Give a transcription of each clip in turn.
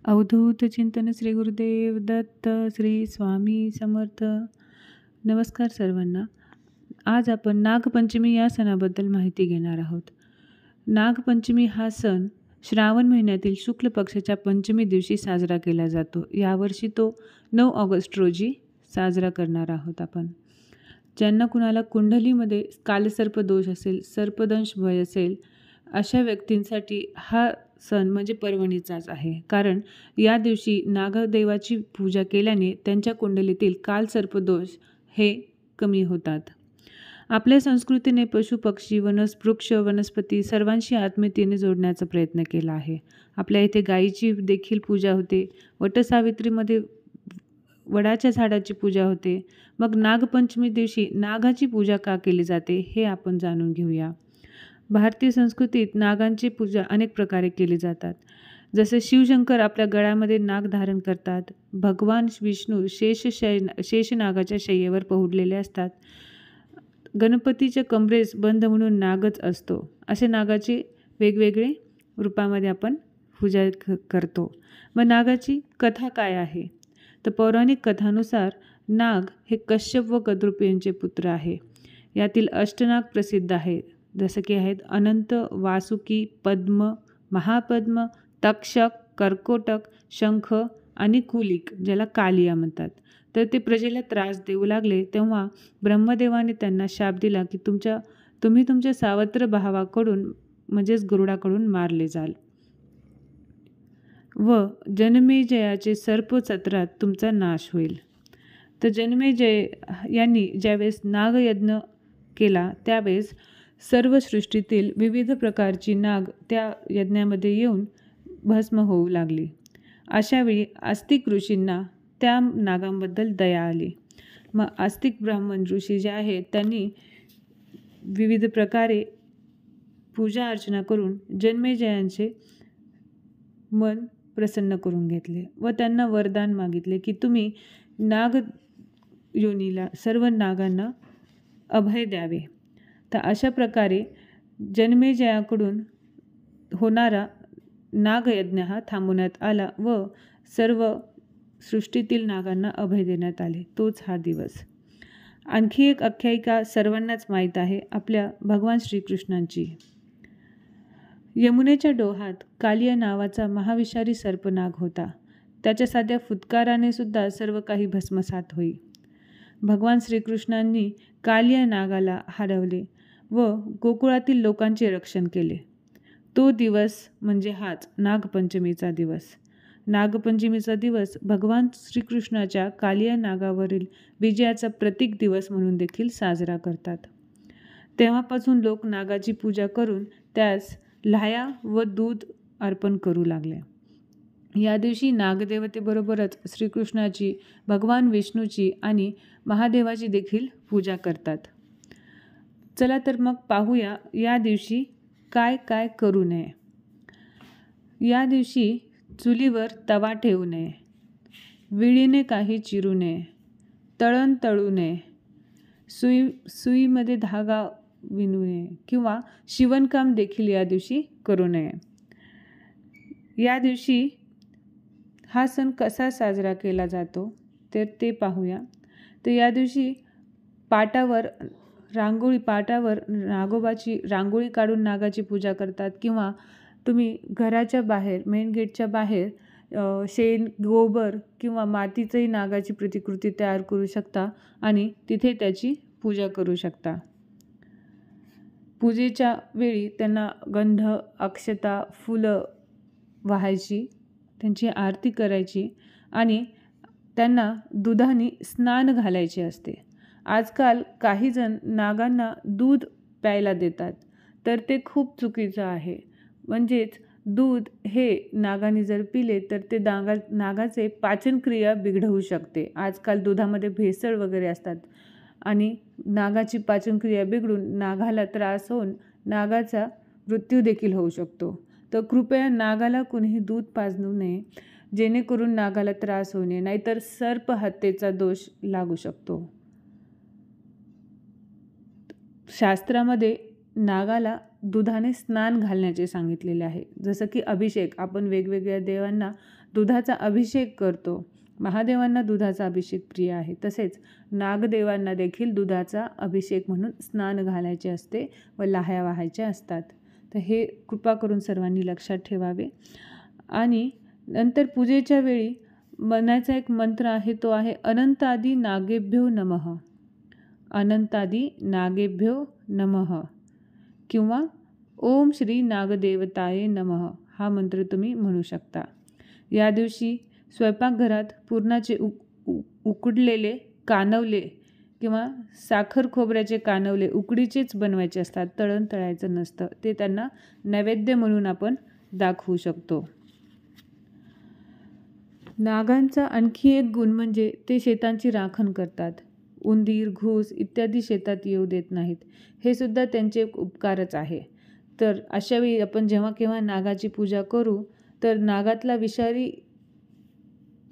अवधूत चिंतन श्री गुरुदेव दत्त श्री स्वामी समर्थ. नमस्कार सर्वांना. आज आपण नागपंचमी या सणाबद्दल माहिती घेणार आहोत. नागपंचमी हा सण श्रावण महिन्यातील शुक्ल पक्षाच्या पंचमी दिवशी साजरा केला जातो. यावर्षी तो 9 ऑगस्ट रोजी साजरा करणार आहोत आपण. ज्यांना कुणाला कुंडलीमध्ये कालसर्प दोष असेल, सर्पदंश भय असेल, अशा व्यक्तींसाठी हा सण म्हणजे पर्वणीचाच आहे. कारण या दिवशी नागदेवाची पूजा केल्याने त्यांच्या कुंडलीतील कालसर्पदोष हे कमी होतात. आपल्या संस्कृतीने पशु पक्षी वृक्ष वनस्पती सर्वांशी आत्मीयतेने जोडण्याचा प्रयत्न केला आहे. आपल्या इथे गायीची देखील पूजा होते. वटसावित्रीमध्ये वडाच्या झाडाची पूजा होते. मग नागपंचमी दिवशी नागाची पूजा का केली जाते हे आपण जाणून घेऊया. भारतीय संस्कृतीत नागांची पूजा अनेक प्रकारे केली जातात. जसे शिवशंकर आपल्या गळ्यामध्ये नाग धारण करतात. भगवान विष्णू शेषनागाच्या शय्येवर पहुडलेले असतात. गणपतीच्या कमरेस बंद म्हणून नागच असतो. असे नागाची वेगवेगळे रूपामध्ये आपण पूजा करतो. मग नागाची कथा काय आहे? तर पौराणिक कथानुसार नाग हे कश्यप व कद्रुप यांचे पुत्र आहे. यातील अष्टनाग प्रसिद्ध आहेत. जसं की आहेत अनंत, वासुकी, पद्म, महापद्म, तक्षक, कर्कोटक, शंख आणि कुलिक, ज्याला कालिया म्हणतात. तर ते प्रजेला त्रास देऊ लागले तेव्हा ब्रह्मदेवाने त्यांना शाप दिला की तुम्ही तुमच्या सावत्र भावाकडून म्हणजेच गरुडाकडून मारले जाल व जनमेजयाचे सर्पचत्रात तुमचा नाश होईल. तर जनमेजय यांनी ज्यावेळेस नागयज्ञ केला त्यावेळेस सर्व सृष्टीतील विविध प्रकारची नाग त्या यज्ञामध्ये येऊन भस्म होऊ लागली. अशावेळी आस्तिक ऋषींना त्या नागांबद्दल दया आली. मग आस्तिक ब्राह्मण ऋषी जे आहेत त्यांनी विविध प्रकारे पूजा अर्चना करून जन्मेजयांचे मन प्रसन्न करून घेतले व त्यांना वरदान मागितले की तुम्ही नाग योनीला सर्व नागांना अभय द्यावे. तर अशा प्रकारे जन्मेजयाकडून होणारा नागयज्ञ हा थांबवण्यात आला व सर्व सृष्टीतील नागांना अभय देण्यात आले. तोच हा दिवस. आणखी एक आख्यायिका सर्वांनाच माहीत आहे आपल्या भगवान श्रीकृष्णांची. यमुनेच्या डोहात कालिया नावाचा महाविषारी सर्पनाग होता. त्याच्या साध्या फुत्काराने सुद्धा सर्व काही भस्मसात होई. भगवान श्रीकृष्णांनी कालिया नागाला हरवले व गोकुळातील लोकांचे रक्षण केले. तो दिवस म्हणजे हाच नागपंचमीचा दिवस. नागपंचमीचा दिवस भगवान श्रीकृष्णाच्या कालिया नागावरील विजयाचा प्रतीक दिवस म्हणून देखील साजरा करतात. तेव्हापासून लोक नागाची पूजा करून त्यास लाह्या व दूध अर्पण करू लागले. या दिवशी नागदेवतेबरोबरच श्रीकृष्णाची, भगवान विष्णूची आणि महादेवाची देखील पूजा करतात. चला तर मग पाहूया या दिवशी काय काय करू नये. या दिवशी चुलीवर तवा ठेवू नये, विळीने काही चिरू नये, तळण तळू नये, सुईमध्ये धागा विणू नये किंवा शिवणकाम देखील या दिवशी करू नये. या दिवशी हा सण कसा साजरा केला जातो तर ते पाहूया. तर या दिवशी पाटावर नागोबाची रांगोळी काढून नागाची पूजा करतात किंवा तुम्ही घराच्या बाहेर मेन गेटच्या बाहेर शेण, गोबर किंवा मातीचंही नागाची प्रतिकृती तयार करू शकता आणि तिथे त्याची पूजा करू शकता. पूजेच्या वेळी त्यांना गंध, अक्षता, फुलं वाहायची, त्यांची आरती करायची आणि त्यांना दुधाने स्नान घालायचे असते. आजकाल काही जण नागांना दूध प्यायला देतात तर ते खूप चुकीचं आहे. म्हणजेच दूध हे नागाने जर पिले तर ते नागाचे पाचनक्रिया बिघडवू शकते. आजकाल दुधामध्ये भेसळ वगैरे असतात आणि नागाची पाचनक्रिया बिघडून नागाला त्रास होऊन नागाचा मृत्यू देखील होऊ शकतो. तर कृपया नागाला कुणीही दूध पाजू नये जेणेकरून नागाला त्रास होऊ नये, नाहीतर सर्प हत्येचा दोष लागू शकतो. शास्त्रामध्ये नागाला दुधाने स्नान घालण्याचे सांगितलेले आहे. जसं की अभिषेक, आपण वेगवेगळ्या देवांना दुधाचा अभिषेक करतो. महादेवांना दुधाचा अभिषेक प्रिय आहे. तसेच नागदेवांना देखील दुधाचा अभिषेक म्हणून स्नान घालायचे असते व लाह्या वाहायच्या असतात. तर हे कृपा करून सर्वांनी लक्षात ठेवावे. आणि नंतर पूजेच्या वेळी म्हणायचा एक मंत्र आहे, तो आहे अनंतादि नागेभ्यो नमः. अनंतादि नागेभ्यो नमः किंवा ओम श्री नागदेवताये नमः हा मंत्र तुम्ही म्हणू शकता. या दिवशी स्वयंपाकघरात पुरणाचे उकडलेले कानवले किंवा साखर खोबऱ्याचे कानवले उकडीचेच बनवायचे असतात, तळण तळायचं नसतं. ते त्यांना नैवेद्य म्हणून आपण दाखवू शकतो. नागांचा आणखी एक गुण म्हणजे ते शेतांची राखण करतात. उंदीर, घूस इत्यादी शेतात येऊ देत नाहीत. हे सुद्धा त्यांचे एक उपकारच आहे. तर अशावेळी आपण जेव्हा केव्हा नागाची पूजा करू तर नागातला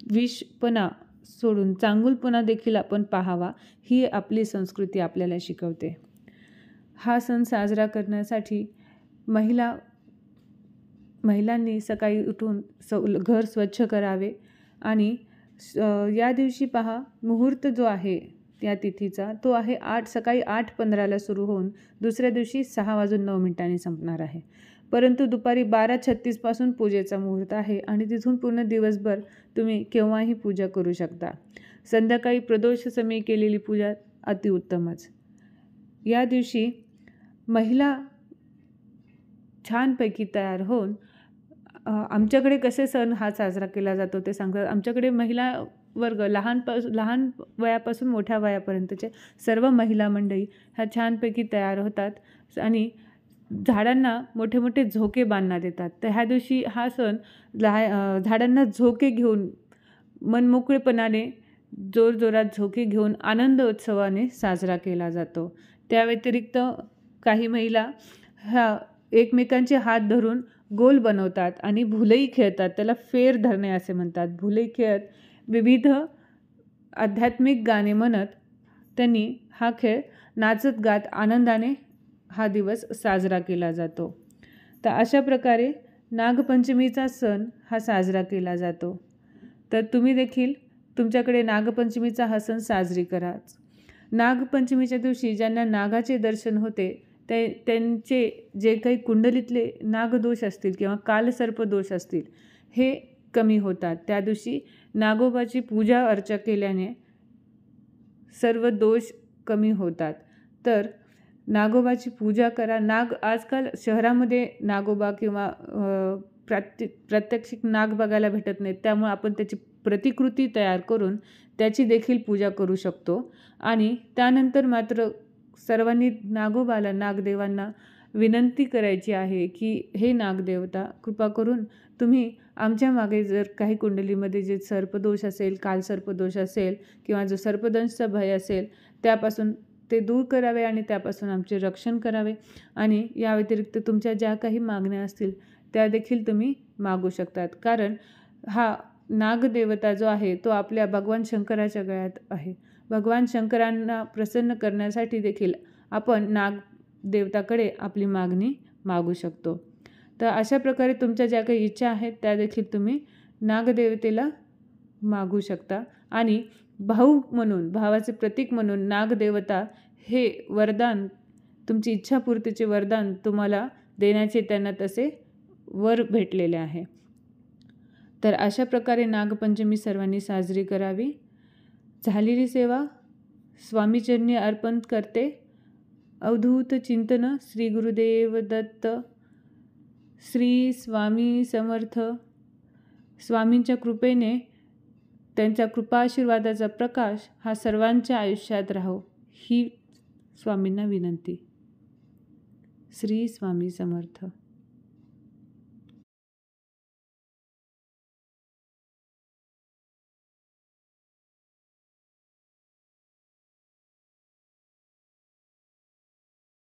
विषपणा सोडून चांगुलपणा देखील आपण पाहावा, ही आपली संस्कृती आपल्याला शिकवते. हा सण साजरा करण्यासाठी महिलांनी सकाळी उठून घर स्वच्छ करावे आणि या दिवशी पहा, मुहूर्त जो आहे या तिथीचा तो आहे सकाळी 8:15ला सुरू होऊन दुसऱ्या दिवशी 6:09 संपणार आहे. परंतु दुपारी 12:36 पासून पूजेचा मुहूर्त आहे आणि तिथून पूर्ण दिवसभर तुम्ही केव्हाही पूजा करू शकता. संध्याकाळी प्रदोष समयी केलेली पूजा अतिउत्तमच. या दिवशी महिला छानपैकी तयार होऊन आमच्याकडे कसे सण हा साजरा केला जातो ते सांगतात. आमच्याकडे महिला वर्ग लहान वयापासून मोठ्या वयापर्यंतचे सर्व महिला मंडळी ह्या छानपैकी तयार होतात आणि झाडांना मोठे मोठे झोके बांधण्यात येतात. तर ह्या दिवशी हा सण झाडांना झोके घेऊन मनमोकळेपणाने जोरजोरात झोके घेऊन आनंद उत्सवाने साजरा केला जातो. त्या व्यतिरिक्त काही महिला ह्या एकमेकांचे हात धरून गोल बनवतात आणि भुलई खेळतात. त्याला फेर धरणे असे म्हणतात. भुलई खेळत विविध आध्यात्मिक गाणे म्हणत त्यांनी हा खेळ नाचत गात आनंदाने हा दिवस साजरा केला जातो. तर अशा प्रकारे नागपंचमीचा सण हा साजरा केला जातो. तर तुम्ही देखील तुमच्याकडे नागपंचमीचा हा सण साजरी करा. नागपंचमीच्या दिवशी ज्यांना नागाचे दर्शन होते त्यांचे जे काही कुंडलीतले नागदोष असतील किंवा कालसर्पदोष असतील हे कमी होतात. त्या दिवशी नागोबाची पूजा अर्चा केल्याने सर्व दोष कमी होतात. तर नागोबाची पूजा करा. आजकाल शहरामध्ये नागोबा किंवा प्रात्यक्षिक नाग बघायला भेटत नाहीत, त्यामुळे आपण त्याची प्रतिकृती तयार करून त्याची देखील पूजा करू शकतो. आणि त्यानंतर मात्र सर्वांनी नागोबाला, नागदेवांना विनंती करायची आहे की हे नागदेवता, कृपा करून तुम्ही आमच्या मागे जर काही कुंडलीमध्ये जे सर्पदोष असेल, कालसर्पदोष असेल किंवा जो सर्पदंशचा भय असेल त्यापासून ते दूर करावे आणि त्यापासून आमचे रक्षण करावे. आणि या व्यतिरिक्त तुमच्या ज्या काही मागण्या असतील त्या देखील तुम्ही मागू शकतात. कारण हा नागदेवता जो आहे तो आपल्या भगवान शंकराच्या गळ्यात आहे. भगवान शंकरांना प्रसन्न करण्यासाठी देखील आपण नागदेवताकडे आपली मागणी मागू शकतो. तर अशा प्रकारे तुमच्या ज्या काही इच्छा आहेत त्या देखील तुम्ही नागदेवतेला मागू शकता. आणि भाऊ म्हणून, भावाचे प्रतीक म्हणून नागदेवता हे वरदान, तुमची इच्छापूर्तीचे वरदान तुम्हाला देण्याचे त्यांना तसे वर भेटलेले आहे. तर अशा प्रकारे नागपंचमी सर्वांनी साजरी करावी. झालेली सेवा स्वामीचरणी अर्पण करते. अवधूत चिंतन श्री गुरुदेव दत्त. श्री स्वामी समर्थ. स्वामींच्या कृपेने, त्यांच्या कृपाआशीर्वादाचा प्रकाश हा सर्वांच्या आयुष्यात राहो, ही स्वामींना विनंती. श्री स्वामी समर्थ.